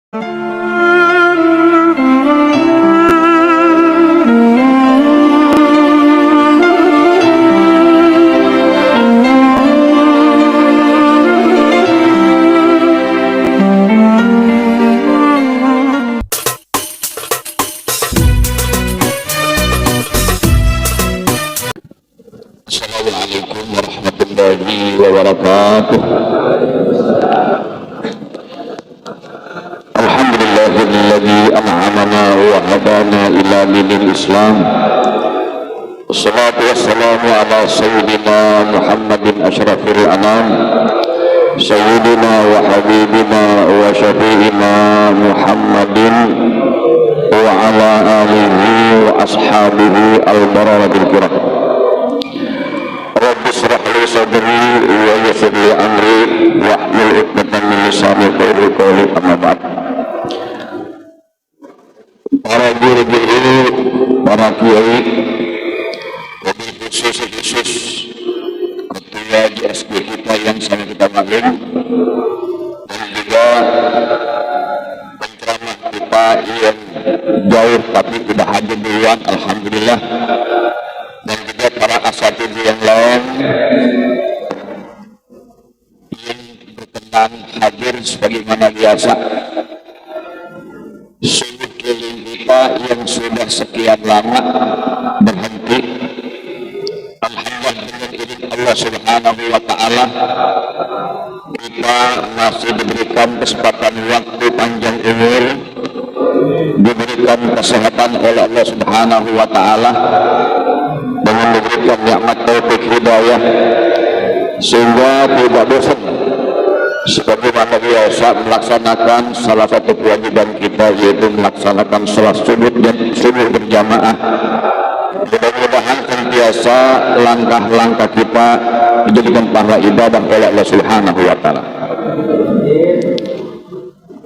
Assalamualaikum warahmatullahi wabarakatuh. Alhamdulillahilladzi an'amana wa hadana ila dinil Islam. Wassalatu wassalamu ala sayyidina Muhammadin asyrafil anam, sayyidina wa habibina wa syafi'ina Muhammadin wa ala alihi wa ashabihi al-bararatil kiram. Rabbi shrah li sadri wa yassir li amri wahlul 'uqdatam min lisani yafqahu qawli, amma ba'd. Para guru-guru, para kiai, wabil khusus ketua JSB kita yang sama kita maklum, dan juga penceramah kita yang jauh tapi sudah hadir duluan, alhamdulillah. Dan juga para asatidz yang lain yang berkenan hadir sebagaimana biasa. Sudut keliling kita yang sudah sekian lama berhenti, alhamdulillah dengan izin Allah Subhanahu wa Ta'ala kita masih diberikan kesempatan waktu panjang umur, diberikan kesehatan oleh Allah Subhanahu wa Ta'ala, dengan diberikan nikmat taufik hidayah sehingga tidak bosan sebagaimana biasa melaksanakan salah satu kewajiban kita, yaitu melaksanakan salat subuh dan subuh berjamaah. Mudah-mudahan senantiasa langkah-langkah kita dijadikan pahala ibadah oleh Allah Subhanahu wa Ta'ala.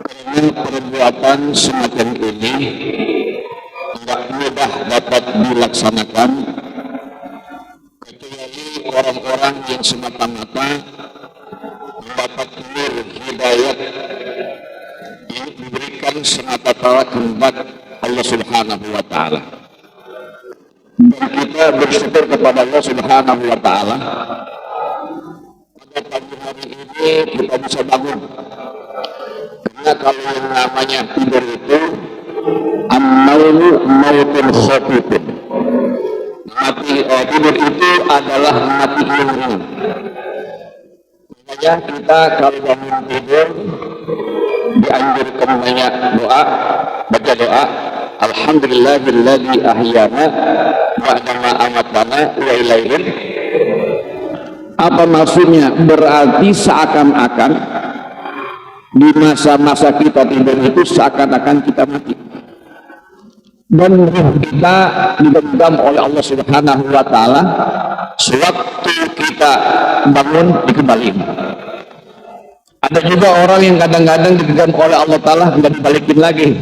Karena perbuatan semacam ini tidak mudah dapat dilaksanakan kecuali orang-orang yang semata-mata mendapat nur hidayah yang diberikan semata-mata kehendak Allah Subhanahu wa Ta'ala. Dan kita bersyukur kepada Allah Subhanahu wa Ta'ala pada pagi hari ini kita bisa bangun. Karena kalau yang namanya tidur itu an-naumu mautun khafifun, tidur itu adalah mati ilmu. Makanya kita kalau bangun tidur dianjurkan banyak doa, baca doa alhamdulillahilladzi ahyana ba'da ma amatana wa ilaihil. Apa maksudnya? Berarti seakan-akan di masa-masa kita tidur itu seakan-akan kita mati, dan kita digenggam oleh Allah Subhanahu wa Ta'ala. Sewaktu kita bangun dikembalikan. Ada juga orang yang kadang-kadang digenggam oleh Allah Ta'ala nggak dibalikin lagi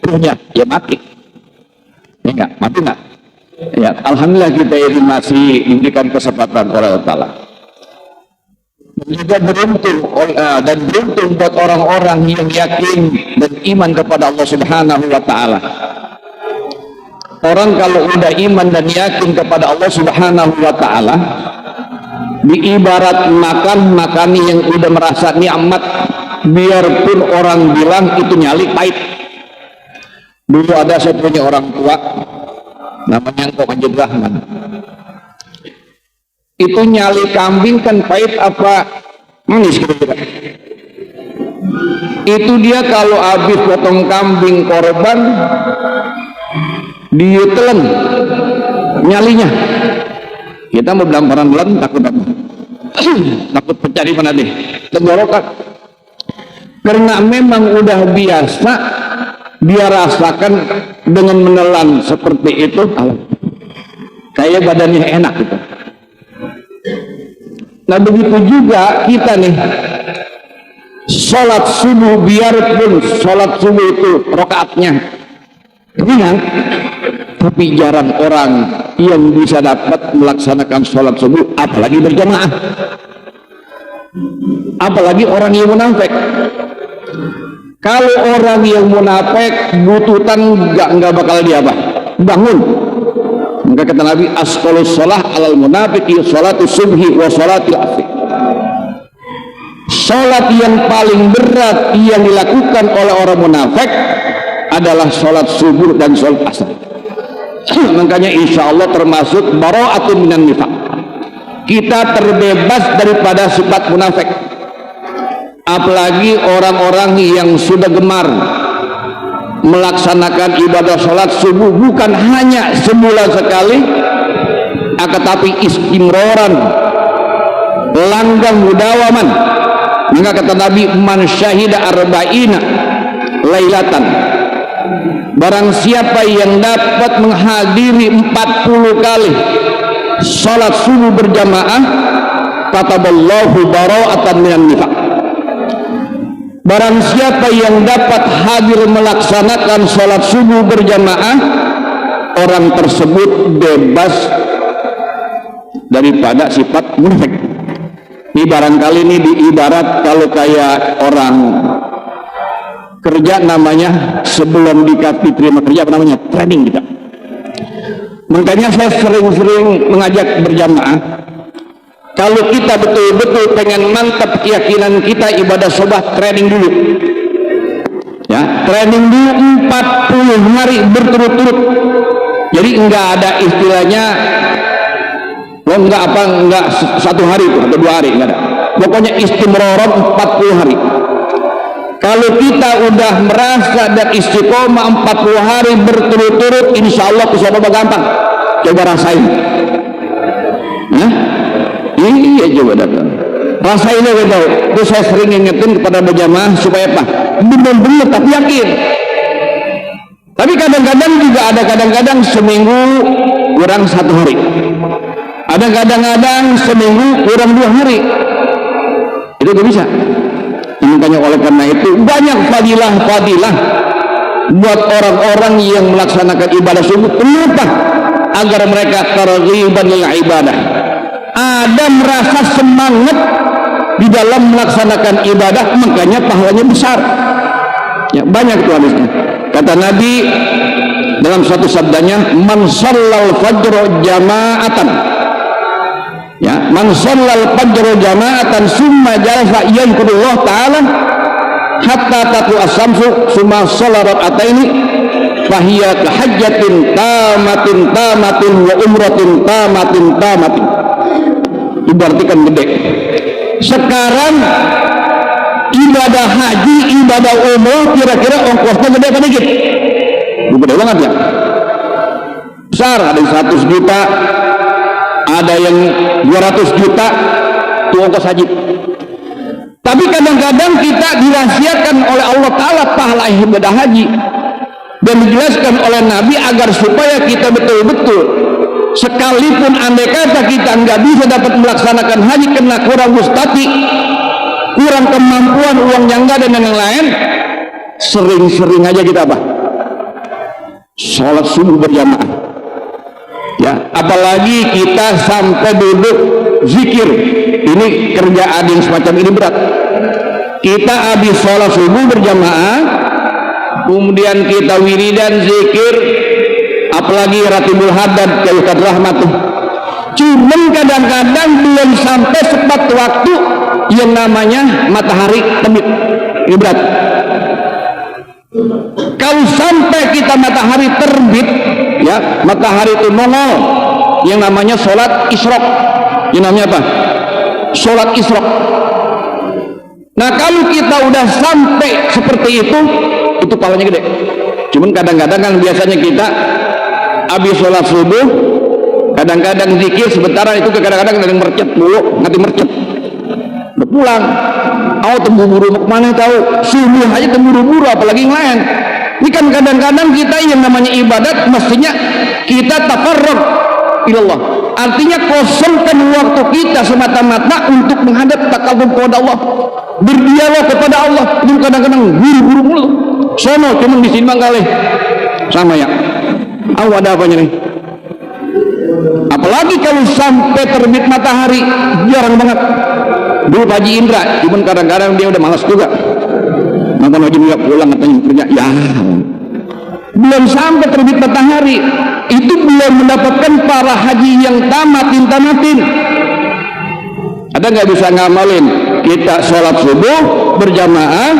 ruhnya, ya mati. Ya enggak, mati enggak? Ya, alhamdulillah kita ini masih diberikan kesempatan oleh Allah Ta'ala. Juga beruntung buat orang-orang yang yakin dan iman kepada Allah Subhanahu wa Ta'ala. Orang kalau udah iman dan yakin kepada Allah Subhanahu wa Ta'ala, diibarat makan yang udah merasa nikmat, biarpun orang bilang itu nyali pahit. Dulu ada saya punya orang tua namanya Engkau Kanjeng Rahman. Itu nyali kambing kan pahit apa manis kira-kira. Itu dia kalau habis potong kambing korban ditelan nyalinya. Kita mau belambaran takut apa? Takut pecah di mana deh, tenggorokan. Karena memang udah biasa dia rasakan dengan menelan seperti itu, kayak badannya enak gitu. Nah begitu juga kita nih, sholat subuh, biarpun sholat subuh itu rakaatnya ringan, tapi jarang orang yang bisa dapat melaksanakan sholat subuh, apalagi berjamaah, apalagi orang yang munafik. Kalau orang yang munafik bututan nggak bakal dia apa? Bangun. Maka kata Nabi, asqalus shalah alal munafiqi sholatu subhi wa sholatil asri. Sholat yang paling berat yang dilakukan oleh orang munafik adalah sholat subuh dan sholat asar. Makanya insya Allah termasuk bara'atun minan nifaq. Kita terbebas daripada sifat munafik. Apalagi orang-orang yang sudah gemar melaksanakan ibadah sholat subuh bukan hanya sebulan sekali, akan tapi istimroran, langgang mudawaman. Maka kata Nabi, man syahida arba'ina lailatan, barang siapa yang dapat menghadiri 40 kali sholat subuh berjamaah, kataballahu bara'atan minan nifaq. Barang siapa yang dapat hadir melaksanakan sholat subuh berjamaah, orang tersebut bebas daripada sifat munafik. Ini barangkali ini diibarat kalau kayak orang kerja, namanya sebelum diterima kerja apa namanya, training kita. Makanya saya sering-sering mengajak berjamaah, kalau kita betul-betul pengen mantap keyakinan kita, ibadah sobat, training dulu ya, training dulu 40 hari berturut-turut. Jadi enggak ada istilahnya enggak satu hari itu atau 2 hari, enggak ada. Pokoknya istimroran 40 hari. Kalau kita udah merasa dan istiqomah 40 hari berturut-turut, insya Allah kesobat gampang. Coba rasain ya. Iya, coba datang rasain aja tahu. Itu saya sering ingetin kepada berjamaah supaya apa? Benar-benar tapi yakin. Tapi kadang-kadang juga ada, kadang-kadang seminggu kurang 1 hari, ada kadang-kadang seminggu kurang 2 hari. Itu gak bisa. Makanya oleh karena itu banyak fadilah-fadilah buat orang-orang yang melaksanakan ibadah subuh. Kenapa? Agar mereka targhiban lil ibadah, ada merasa semangat di dalam melaksanakan ibadah, makanya pahalanya besar ya. Banyak itu hadisnya. Kata Nabi dalam suatu sabdanya, man shallal fajr jama'atan ya, man shallal fajr jama'atan summa jalasa yanqudullah ta'ala hatta tatu as-samsu summa shalla rak'ataini fahiya kahajjatin tamatin wa umratin tamatin. Ibaratkan gede. Sekarang ibadah haji, ibadah umroh, kira-kira ongkosnya gede apa dikit? Gede banget ya. Besar, ada yang 100 juta, ada yang 200 juta itu ongkos haji. Tapi kadang-kadang kita dirahasiakan oleh Allah Ta'ala pahala ibadah haji, dan dijelaskan oleh Nabi agar supaya kita betul-betul, sekalipun andai kata kita nggak bisa dapat melaksanakan haji karena kurang mustati, kurang kemampuan, uangnya nggak ada dan yang lain, sering-sering aja kita apa? Sholat subuh berjamaah ya. Apalagi kita sampai duduk zikir, ini kerjaan yang semacam ini berat. Kita habis sholat subuh berjamaah, kemudian kita wiridan zikir, apalagi ratibul hadad kayak Ustaz Rahmat tuh. Cuman kadang-kadang belum sampai sepat waktu yang namanya matahari terbit. Ini berat. Kalau sampai kita matahari terbit ya, matahari itu nongol, yang namanya sholat isyraq. Yang namanya apa? Sholat isyraq. Nah kalau kita udah sampai seperti itu pahalanya gede. Cuman kadang-kadang kan biasanya kita habis sholat subuh, kadang-kadang zikir sebentaran, itu kadang-kadang ada yang mercet mulu, nanti mercet udah pulang. Temburu kemana tahu, subuh aja temburu-buru, apalagi yang lain. Ini kan kadang-kadang kita yang namanya ibadat mestinya kita tafarrug ilallah, artinya kosongkan waktu kita semata-mata untuk menghadap takallum kepada Allah, berdialog kepada Allah. Ini kadang-kadang buru-buru mulu, sono cuman di sini kali sama ya. Ada apanya nih? Apalagi kalau sampai terbit matahari, jarang banget. Dulu Pak Haji Indra, cuman kadang-kadang dia udah malas juga. nonton haji nggak pulang katanya kerja. Ya, belum sampai terbit matahari itu belum mendapatkan para haji yang tamatin. Ada nggak bisa ngamalin kita sholat subuh berjamaah,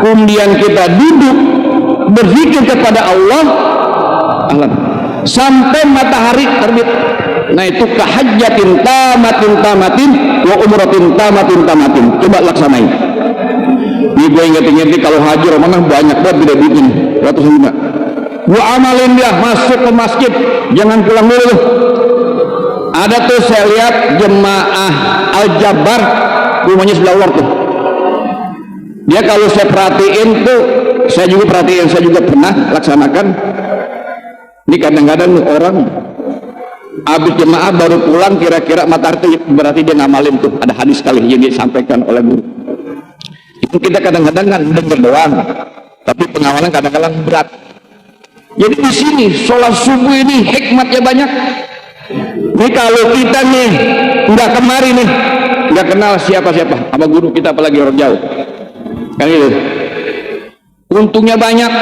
kemudian kita duduk berzikir kepada Allah sampai matahari terbit. Nah itu kahajjatin tamatin wa umratin tamatin. Coba laksanain. Ini gue inget kalau haji Ramadan banyak banget beda bikin ratusan juta. Gue amalin dia masuk ke masjid, jangan pulang dulu. Ada tuh saya lihat jemaah Al-Jabar, rumahnya sebelah luar tuh. Dia kalau saya perhatiin tuh, saya juga perhatiin, saya juga pernah laksanakan. Ini kadang-kadang orang habis jemaah baru pulang kira-kira matahari, berarti dia ngamalin tuh. Ada hadis sekali yang disampaikan oleh guru. Itu kita kadang-kadang kan dengar doang, tapi pengawalan kadang-kadang berat. Jadi di sini sholat subuh ini hikmatnya banyak. Ini kalau kita nih nggak kemari nih, nggak kenal siapa-siapa sama guru kita, apalagi orang jauh, kan gitu. Untungnya banyak.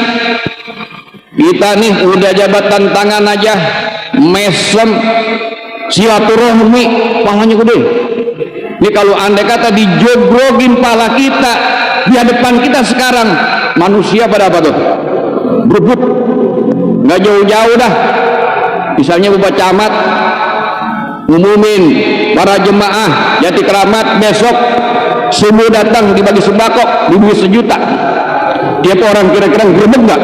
Kita nih udah jabatan tangan aja, mesem, silaturahmi, pahalanya gede. Ini kalau andai kata dijogrogin pala kita di hadapan kita sekarang, manusia pada apa tuh? Berebut. Nggak jauh-jauh dah. Misalnya Bapak Camat ngumumin para jemaah Jati Keramat besok subuh datang dibagi sembako dibagi 1 juta. Tiap orang kira-kira gerebek nggak?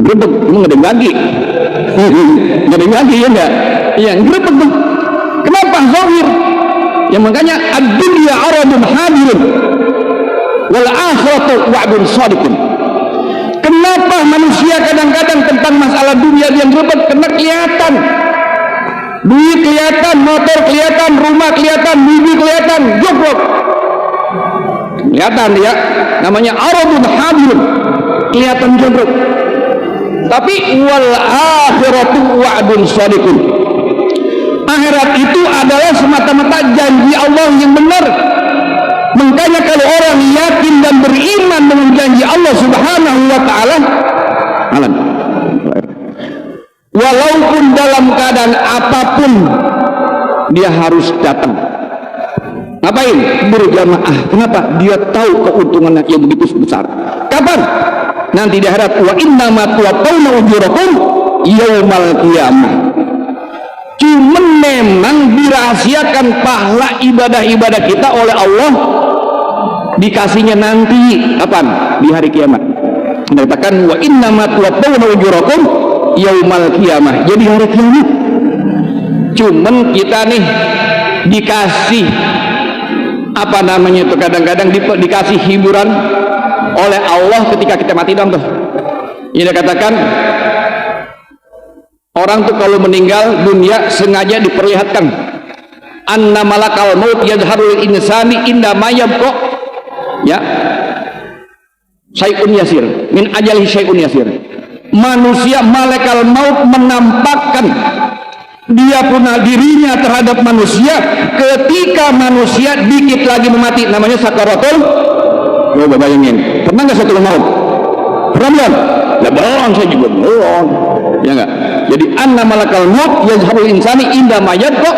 Gerebek, emang nggak ada yang bagi? Nggak ada yang bagi ya nggak? Iya, gerebek tuh. Kenapa? Zahir. Ya makanya ad-dunya aradun hadirun wal akhiratu wa'dun shadiqun. Kenapa manusia kadang-kadang tentang masalah dunia yang gerebek? Karena kelihatan duit, kelihatan motor, kelihatan rumah, kelihatan bibi, kelihatan jogrok, kelihatan ya, namanya aradun hadirun, kelihatan jogrok. Tapi wal akhiratu wa'dun shadiqun, akhirat itu adalah semata-mata janji Allah yang benar. Makanya kalau orang yakin dan beriman dengan janji Allah Subhanahu wa taala, walaupun dalam keadaan apapun dia harus datang. Ngapain? Berjamaah. Kenapa? Dia tahu keuntungannya yang begitu besar. Kapan? Nanti di akhirat. Wa innama tuwaffawna ujurakum yaumal qiyamah. Cuman memang dirahasiakan pahala ibadah-ibadah kita oleh Allah, dikasihnya nanti kapan? Di hari kiamat. Dikatakan wa innama tuwaffawna ujurakum yaumal qiyamah. Jadi hari kiamat. Cuman kita nih dikasih apa namanya itu, kadang-kadang dikasih hiburan oleh Allah ketika kita mati dong tuh. Ini dikatakan orang tuh kalau meninggal dunia sengaja diperlihatkan anna malakal maut yadharul insani inda mayabqa ya syai'un yasir min ajalihi syai'un yasir. Manusia malakal maut menampakkan dia punya dirinya terhadap manusia ketika manusia dikit lagi memati, namanya sakaratul. Coba bayangin, pernah nggak sakaratul maut? Pernah belum? Ya belum, saya juga belum. Ya nggak? Jadi anna malakal maut yazharul insani inda mayabqa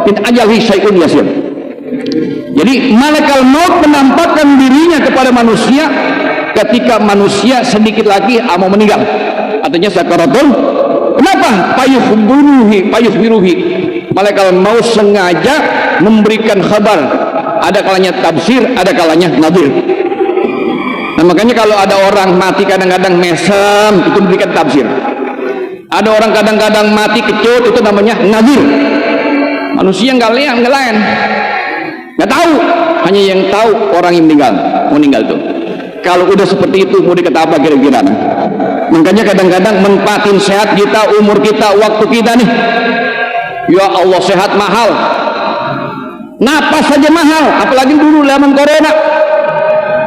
min ajalihi syai'un yasir. Jadi malakal maut menampakkan dirinya kepada manusia ketika manusia sedikit lagi mau meninggal. Artinya sakaratul. Kenapa? Payuhbiruhi. Malaikat maut sengaja memberikan kabar. Ada kalanya tafsir, ada kalanya nadir. Nah makanya kalau ada orang mati kadang-kadang mesem, itu memberikan tafsir. Ada orang kadang-kadang mati kecut, itu namanya nadir. Manusia nggak lain, nggak tahu. Hanya yang tahu orang yang meninggal tuh. Kalau udah seperti itu mau dikata apa kira-kira? Makanya kadang-kadang manfaatin sehat kita, umur kita, waktu kita nih. Ya Allah, sehat mahal, napas saja mahal, apalagi dulu zaman corona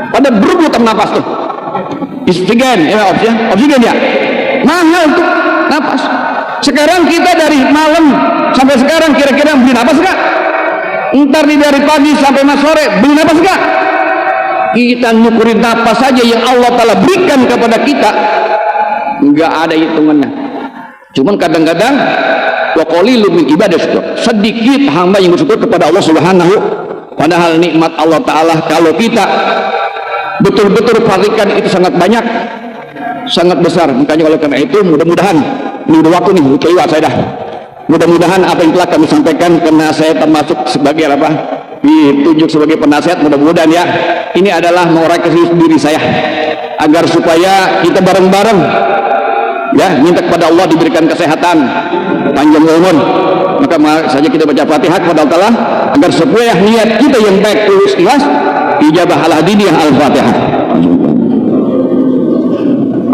pada berebutan napas tuh. Oksigen ya mahal tuh napas. Sekarang kita dari malam sampai sekarang kira-kira beli napas enggak? Ntar dari pagi sampai mas sore beli napas enggak? kita nyukurin apa saja yang Allah Ta'ala berikan kepada kita, nggak ada hitungannya. Cuman kadang-kadang wa qalilun min ibadatihi, sedikit hamba yang bersyukur kepada Allah Subhanahu. Padahal nikmat Allah Ta'ala kalau kita betul-betul perhatikan itu sangat banyak, sangat besar. Makanya oleh karena itu mudah-mudahan ini udah waktu nih, keliwat saya dah. Mudah-mudahan apa yang telah kami sampaikan, karena saya termasuk sebagai apa, ditunjuk sebagai penasihat, mudah-mudahan ya ini adalah mengoreksi diri saya agar supaya kita bareng-bareng ya minta kepada Allah diberikan kesehatan, panjang umur. Maka saja kita baca Fatihah kepada Allah agar supaya niat kita yang baik, tulus, ikhlas, ijabah ala diniyah. Al-Fatihah.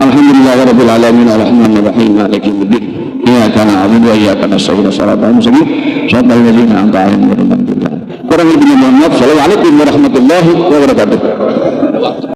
Alhamdulillahirabbil alamin arrahmanir rahim maliki yaumiddin. Iyyaka na'budu wa iyyaka nasta'in. Shiratal mustaqim. Shiratal ladzina an'amta 'alaihim ghairil maghdubi 'alaihim. Kurang lebihnya mohon maaf. Assalamualaikum warahmatullahi wabarakatuh.